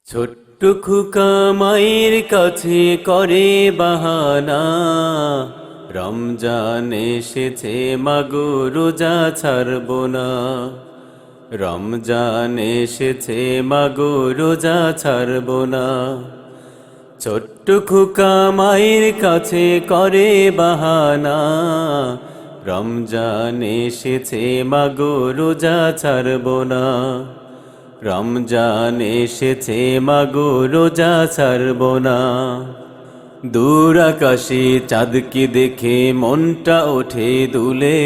ছোট্ট খোকা মায়ের কাছে করে বাহানা, রমজান এসেছে মাগো রোজা ছাড়ব না। রমজান এসেছে মাগো রোজা ছাড়ব না। ছোট্ট খোকা মায়ের কাছে করে বাহানা, রমজান এসেছে মাগো রোজা ছাড়ব না। রমজান এসেছে মাগো রোজা ছাড়ব না। দূর আকাশে চাঁদকে দেখে মনটা ওঠে দুলে,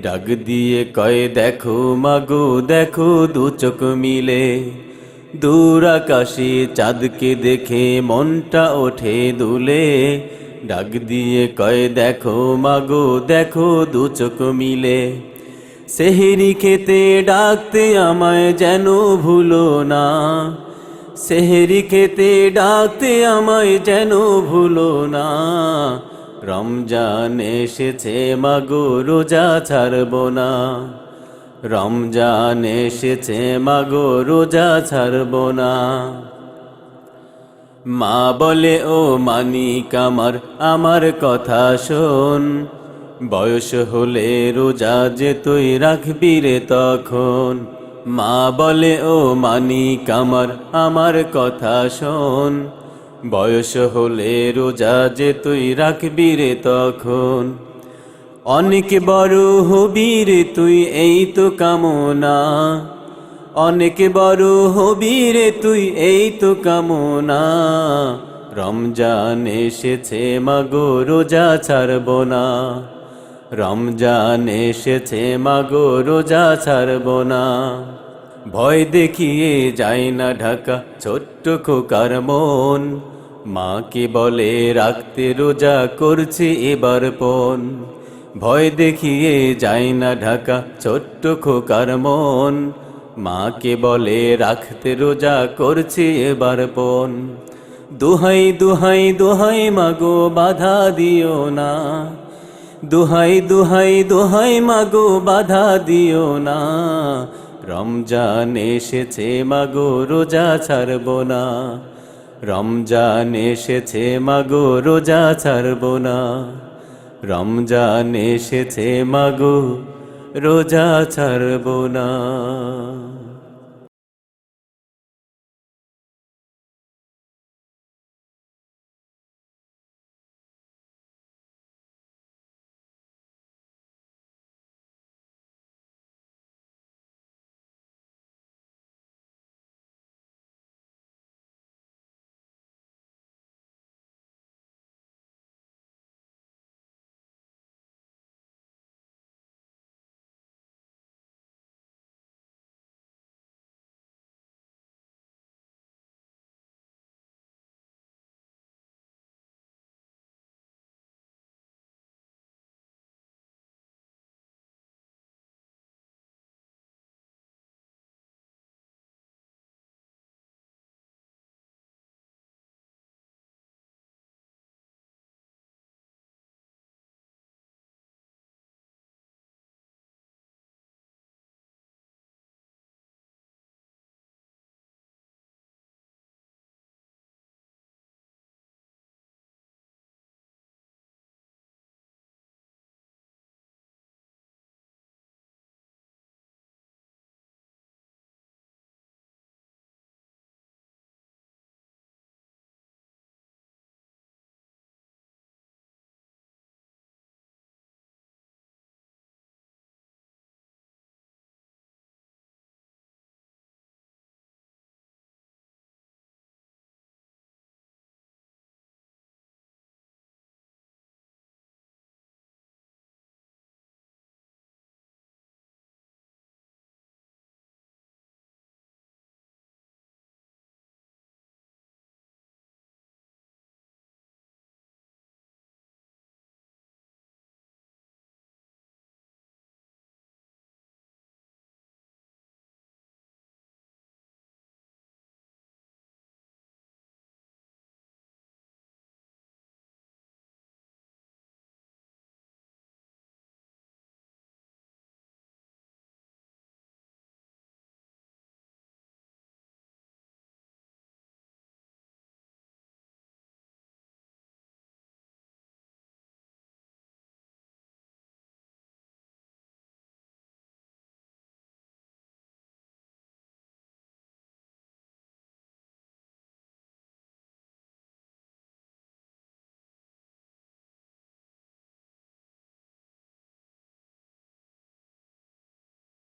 ডাক দিয়ে কয় দেখো মাগো দেখো দু চোখ মিলে। দূর আকাশে চাঁদকে দেখে মনটা ওঠে দুলে, ডাক দিয়ে কয় দেখো মাগো দেখো দু চোখ মিলে। সেহরি খেতে ডাকতে আমায় যেন ভুলো না, সেহরি খেতে ডাকতে আমায় যেন ভুলো না। রমজান এসেছে মাগো রোজা ছাড়ব না। রমজান এসেছে মাগো রোজা ছাড়ব না। মা বলে ও মানিক আমার আমার কথা শোন, বয়স হলে রোজা যে তুই রাখবি রে তখন। মা বলে ও মানিক আমার আমার কথা শোন, বয়স হলে রোজা যে তুই রাখবি রে তখন। অনেক বড় হবি রে তুই এই তো কামনা, অনেক বড় হবি রে তুই এই তো কামনা। রমজান এসেছে মাগো রোজা ছাড়ব না। রমজান এসেছে মাগো রোজা ছাড়ব না। ভয় দেখিয়ে যায় না ঢাকা ছোট্ট খোকার মন, মাকে বলে রাখতে রোজা করছি এবার পণ। ভয় দেখিয়ে যায় না ঢাকা ছোট্ট খোকার মন, মাকে বলে রাখতে রোজা করছি এবার পণ। দোহাই দোহাই দোহাই মাগো বাধা দিও না, দোহাই দোহাই দোহাই মাগো বাধা দিও না। রমজান এসেছে মাগো রোজা ছাড়ব না। রমজান এসেছে মাগো রোজা ছাড়ব না। রমজান এসেছে মাগো রোজা ছাড়ব না।